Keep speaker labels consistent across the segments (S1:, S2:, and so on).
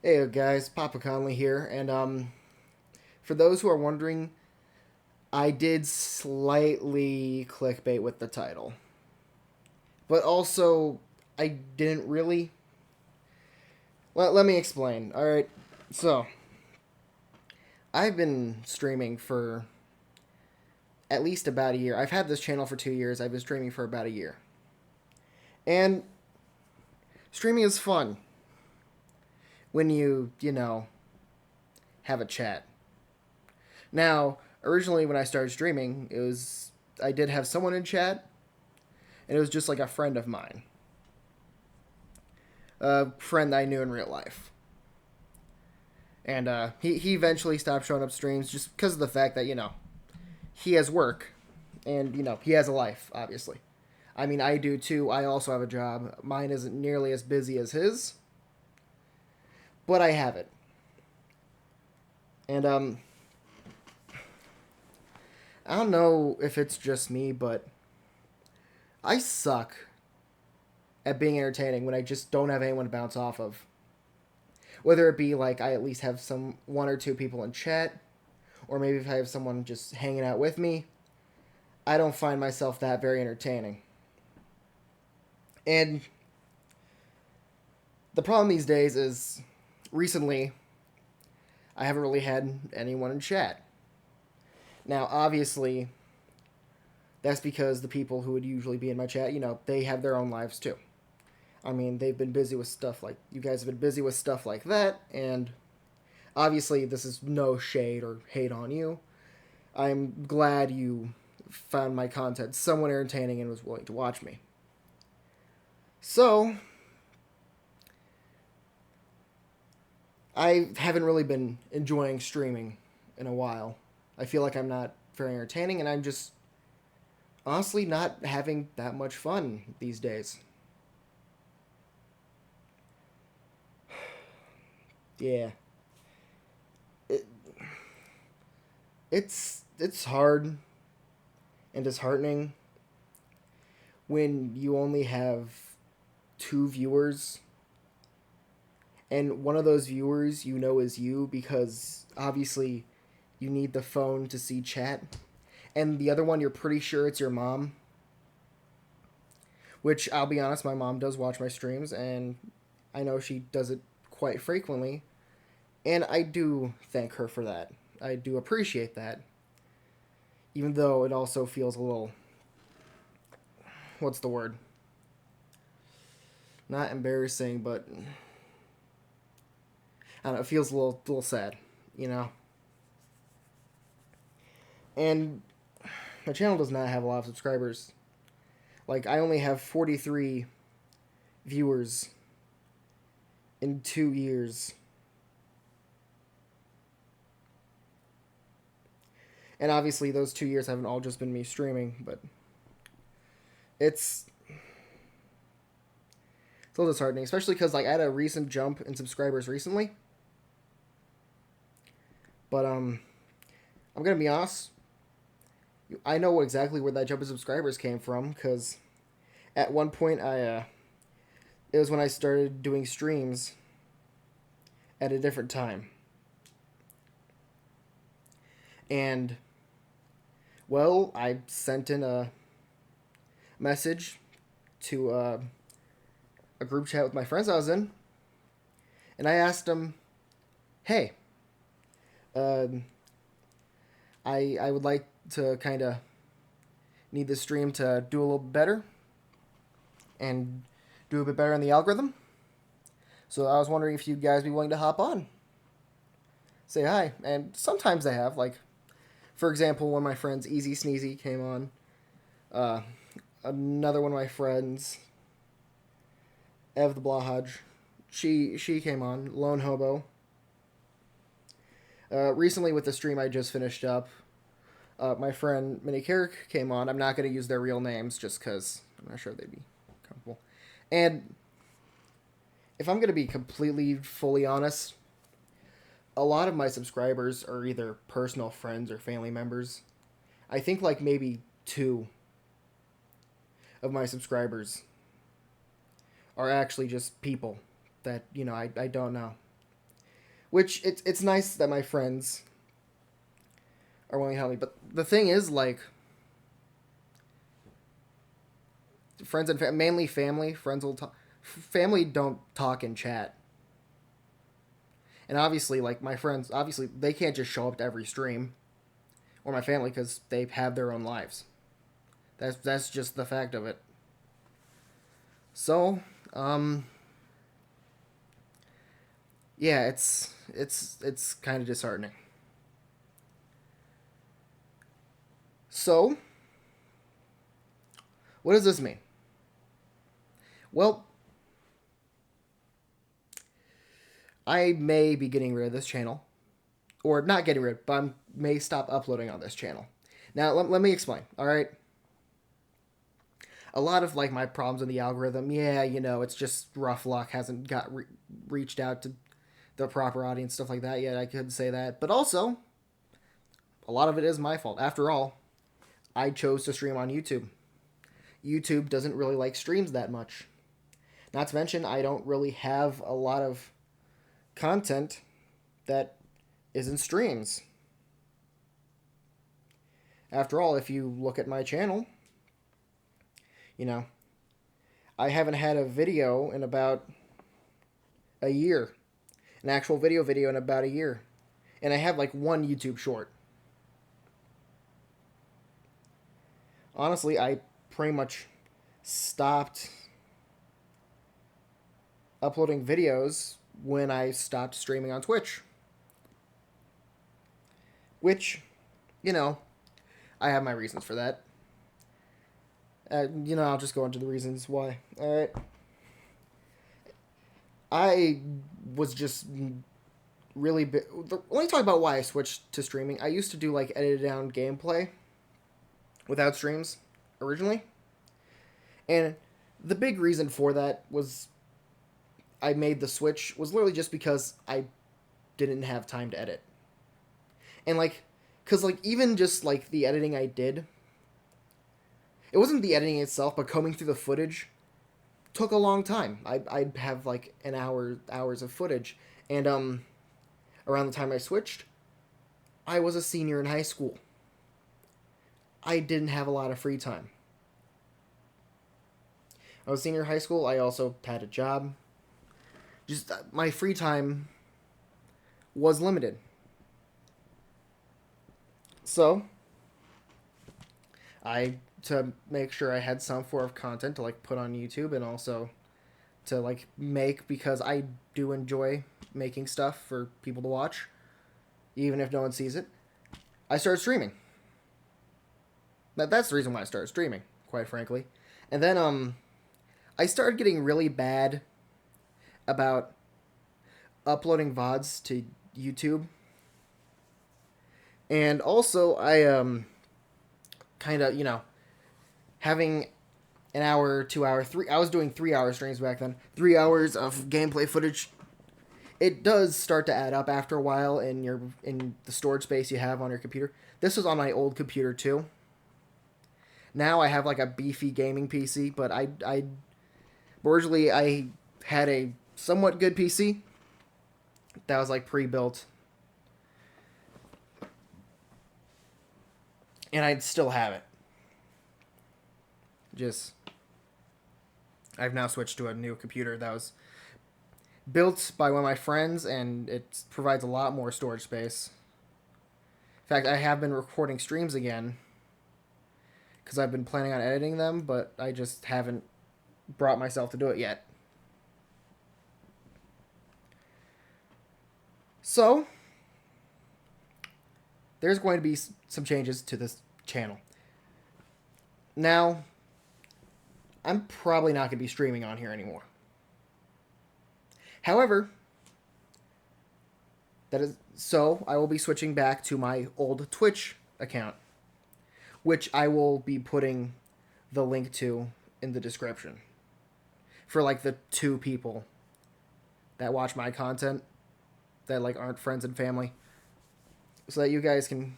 S1: Hey guys, Papa Conley here, and for those who are wondering, I did slightly clickbait with the title, but also I didn't really. Let me explain. All right, so I've been streaming for at least about a year. I've had this channel for 2 years. I've been streaming for about a year, and streaming is fun when you have a chat. Now, originally when I started streaming, I did have someone in chat, and it was just like a friend of mine, a friend I knew in real life. And he eventually stopped showing up streams just because of the fact that, he has work and, he has a life, obviously. I mean, I do too. I also have a job. Mine isn't nearly as busy as his, but I have it. And I don't know if it's just me, but I suck at being entertaining when I just don't have anyone to bounce off of. Whether it be like I at least have some one or two people in chat, or maybe if I have someone just hanging out with me, I don't find myself that very entertaining. And the problem these days is recently I haven't really had anyone in chat. Now, obviously, that's because the people who would usually be in my chat, they have their own lives too. I mean, they've been busy with stuff like you guys have been busy with stuff like that, and obviously, this is no shade or hate on you. I'm glad you found my content somewhat entertaining and was willing to watch me. So, I haven't really been enjoying streaming in a while. I feel like I'm not very entertaining, and I'm just honestly not having that much fun these days. Yeah, it, it's hard and disheartening when you only have two viewers, and one of those viewers is you because obviously you need the phone to see chat, and the other one you're pretty sure it's your mom. Which I'll be honest, my mom does watch my streams, and I know she does it quite frequently, and I do thank her for that. I do appreciate that, even though it also feels a little, what's the word? Not embarrassing, but I don't know. It feels a little sad, you know. And my channel does not have a lot of subscribers. Like I only have 43 viewers in 2 years. And obviously, those 2 years haven't all just been me streaming, but it's a little disheartening, especially because like I had a recent jump in subscribers recently. But I'm gonna be honest. I know exactly where that jump in subscribers came from because at one point it was when I started doing streams at a different time, and well, I sent in a message to a group chat with my friends I was in, and I asked them, "Hey, uh, I would like to kind of need this stream to do a little better and do a bit better in the algorithm. So I was wondering if you guys be willing to hop on, say hi." And sometimes they have. Like, for example, one of my friends, Easy Sneezy, came on. Uh, Another one of my friends, Ev the Blahaj, she came on. Lone Hobo. Recently, with the stream I just finished up, my friend Minnie Carrick came on. I'm not going to use their real names just because I'm not sure they'd be comfortable. And if I'm going to be completely, fully honest, a lot of my subscribers are either personal friends or family members. I think like maybe two of my subscribers are actually just people that, I don't know. which it's nice that my friends are willing to help me. But the thing is, like, friends and mainly family, friends will talk. Family don't talk and chat. And obviously, like, my friends, obviously, they can't just show up to every stream, or my family, because they have their own lives. That's just the fact of it. So, yeah, it's kind of disheartening. So, what does this mean? Well, I may be getting rid of this channel, or not getting rid, but I may stop uploading on this channel. Now, let me explain. All right. A lot of like my problems in the algorithm, yeah, it's just rough luck. Hasn't reached out to the proper audience, stuff like that yet. I could say that, but also a lot of it is my fault. After all, I chose to stream on YouTube. YouTube doesn't really like streams that much. Not to mention, I don't really have a lot of content that isn't streams. After all, if you look at my channel, you know, I haven't had a video in about a year. An actual video in about a year. And I have like one YouTube short. Honestly, I pretty much stopped uploading videos when I stopped streaming on Twitch. Which, I have my reasons for that. I'll just go into the reasons why. Alright. I was just really let me talk about why I switched to streaming. I used to do like edited down gameplay without streams originally. And the big reason for that was I made the switch was literally just because I didn't have time to edit. And like, cause like even just like the editing I did, it wasn't the editing itself, but combing through the footage took a long time. I'd have like hours of footage, and around the time I switched, I was a senior in high school. I didn't have a lot of free time. I was a senior in high school. I also had a job. Just my free time was limited. So, to make sure I had some form of content to like put on YouTube and also to like make, because I do enjoy making stuff for people to watch, even if no one sees it, I started streaming. That's the reason why I started streaming, quite frankly. And then I started getting really bad about uploading VODs to YouTube. And also I kind of, having an hour, 2 hour, I was doing 3 hour streams back then. 3 hours of gameplay footage. It does start to add up after a while in the storage space you have on your computer. This was on my old computer too. Now I have like a beefy gaming PC, but I originally I had a somewhat good PC that was like pre-built. And I'd still have it. Just I've now switched to a new computer that was built by one of my friends, and it provides a lot more storage space. In fact, I have been recording streams again because I've been planning on editing them, but I just haven't brought myself to do it yet. So, there's going to be some changes to this channel. Now, I'm probably not going to be streaming on here anymore. However, I will be switching back to my old Twitch account, which I will be putting the link to in the description for like the 2 people that watch my content that like aren't friends and family, so that you guys can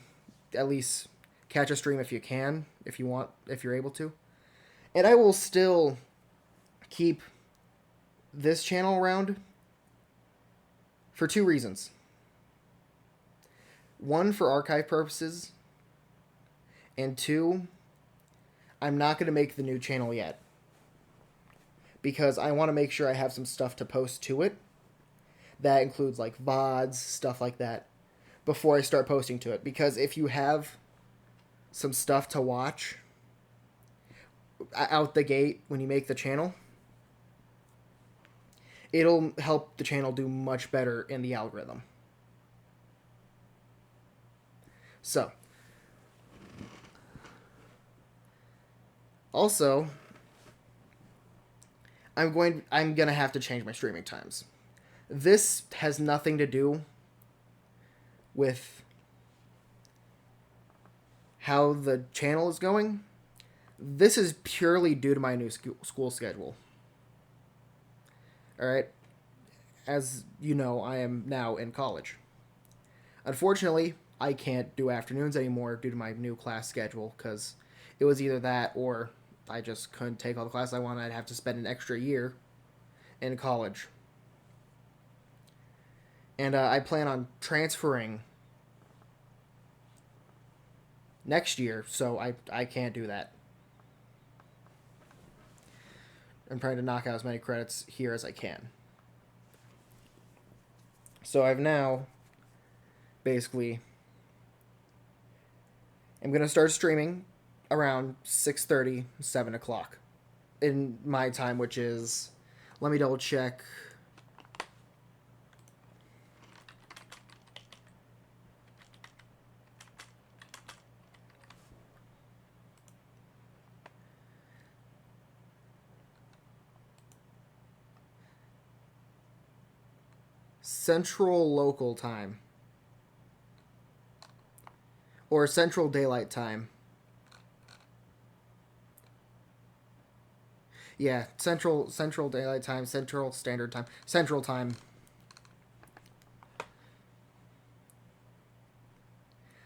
S1: at least catch a stream if you can, if you want, if you're able to. And I will still keep this channel around for 2 reasons. One, for archive purposes, and two, I'm not going to make the new channel yet because I want to make sure I have some stuff to post to it. That includes like VODs, stuff like that, before I start posting to it. Because if you have some stuff to watch out the gate when you make the channel, it'll help the channel do much better in the algorithm. So, also, I'm gonna have to change my streaming times. This has nothing to do with how the channel is going. This is purely due to my new school schedule. Alright? As you know, I am now in college. Unfortunately, I can't do afternoons anymore due to my new class schedule, because it was either that or I just couldn't take all the classes I wanted. I'd have to spend an extra year in college. And I plan on transferring next year, so I can't do that. I'm trying to knock out as many credits here as I can. So I've now basically I'm going to start streaming around 6:30, 7 o'clock in my time, which is, let me double check. Central Local Time. Or Central Daylight Time. Yeah, Central Daylight Time, Central Standard Time, Central Time.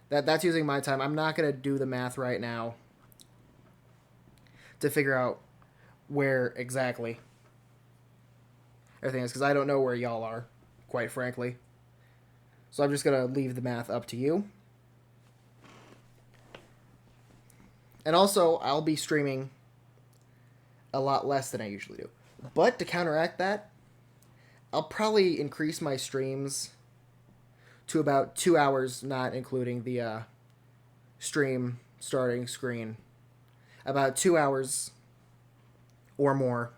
S1: That's using my time. I'm not gonna do the math right now to figure out where exactly everything is, because I don't know where y'all are, quite frankly. So I'm just gonna leave the math up to you. And also, I'll be streaming a lot less than I usually do. But to counteract that, I'll probably increase my streams to about 2 hours, not including the stream starting screen. About 2 hours or more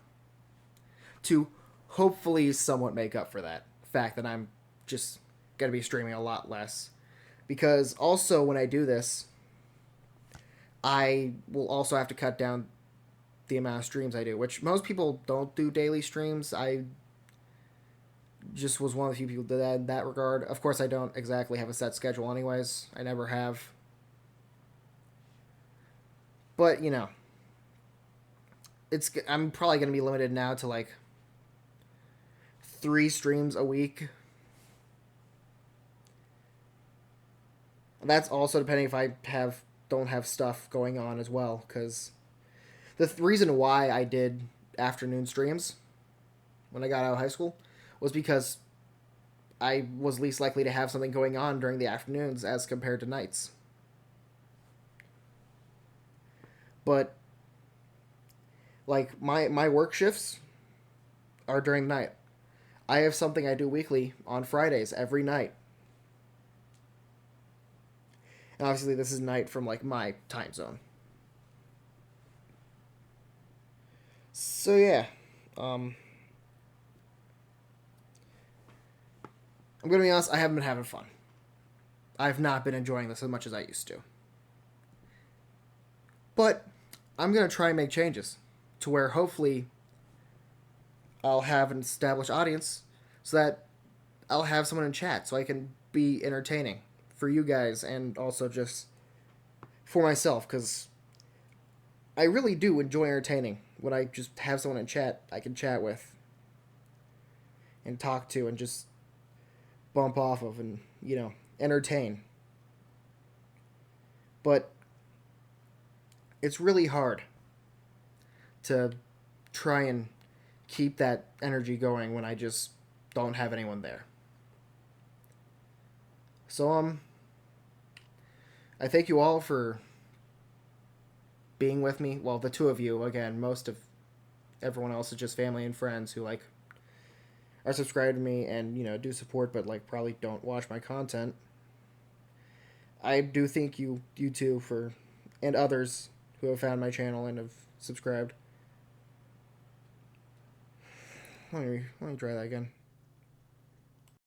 S1: to hopefully somewhat make up for that fact that I'm just going to be streaming a lot less. Because also, when I do this, I will also have to cut down the amount of streams I do, which most people don't do daily streams. I just was one of the few people that did that in that regard. Of course, I don't exactly have a set schedule anyways. I never have. But, you know, I'm probably going to be limited now to like 3 streams a week. That's also depending if I don't have stuff going on as well, because the reason why I did afternoon streams when I got out of high school was because I was least likely to have something going on during the afternoons as compared to nights. But like my work shifts are during the night. I have something I do weekly on Fridays every night. And obviously this is night from like my time zone. So yeah, I'm gonna be honest, I haven't been having fun. I've not been enjoying this as much as I used to. But I'm gonna try and make changes to where hopefully I'll have an established audience so that I'll have someone in chat so I can be entertaining for you guys and also just for myself, because I really do enjoy entertaining when I just have someone in chat I can chat with and talk to and just bump off of and, you know, entertain. But it's really hard to try and keep that energy going when I just don't have anyone there. So I thank you all for being with me. Well, the two of you, again, most of everyone else is just family and friends who like are subscribed to me and do support, but like probably don't watch my content. I do thank you too for and others who have found my channel and have subscribed. Let me try that again.